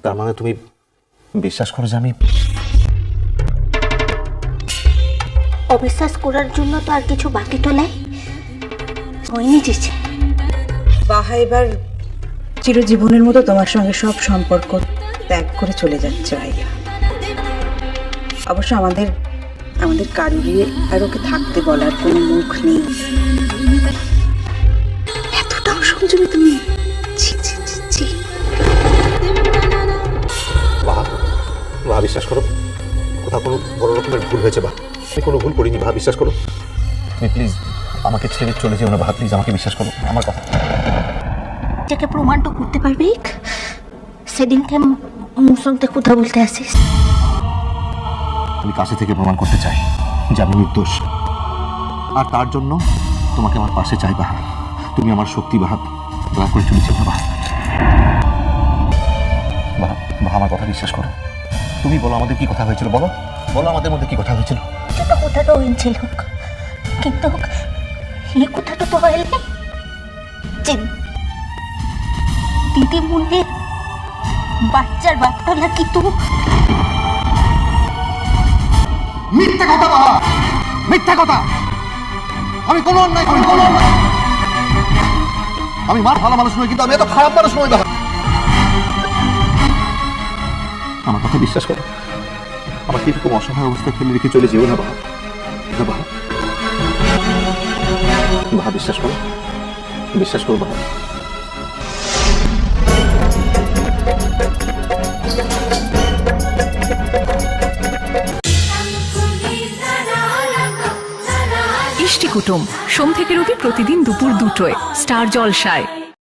তার মানে তুমি বিশ্বাস করো যে আমি অবিশ্বাস করার জন্য তো আর কিছু বাকি তো নাই, হয়নি যেছে। বাহা এবার চিরজীবনের মতো তোমার সঙ্গে সব সম্পর্ক ত্যাগ করে চলে যাচ্ছে ভাইয়া। অবশ্য আমাদের কারুরই আর ওকে থাকতে বলার কোনো মুখ নেই। এতটাও সংযমী তুমি? ছি ছি ছি ছি। বাবা বিশ্বাস করো, কোথাও কোনো বড় রকমের ভুল হয়েছে বা আমি কোনো ভুল করিনি। বাবা বিশ্বাস করো, তুমি প্লিজ আমাকে ছেড়ে চলে যেও না। বাবা প্লিজ আমাকে বিশ্বাস করো, আমার কথা। এটাকে প্রমাণ তো করতে পারবি সেদিনকে মোর সঙ্গে কথা বলতে আসিস। আমি কাছে থেকে প্রমাণ করতে চাই যে আমি নির্দোষ, আর তার জন্য তোমাকে আমার পাশে চাই। বাহা তুমি আমার শক্তি। বাহা দয়া করে চলেছে না। বাহা বাহা বাহা আমার কথা বিশ্বাস করো। তুমি বলো আমাদের কি কথা হয়েছিল, বলো বলো আমাদের মধ্যে কি কথা হয়েছিল। ছোট কথাটা হয়েছিল, কিন্তু এই কথাটা তো হইলে যে দিদি মুন্ডে বাচ্চার বাপটা নাকি তো মিথ্যা কথা। বাবা মিথ্যা কথা, আমি কোনো অন্যায় করি, কোনো অন্যায়। আমি মার ভালো মানুষ নই, কিন্তু আমি এত খারাপ মানুষ নই। বাবা আমার কথা বিশ্বাস করো, আমাকে এরকম অসহায় অবস্থায় ফেলে রেখে চলে যেও না। বাবা বাবা বাবা বিশ্বাস করো, বিশ্বাস করো বাবা। ইষ্টি কুটুম সোম থেকে রবি প্রতিদিন দুপুর 2টায় স্টার জলসায়।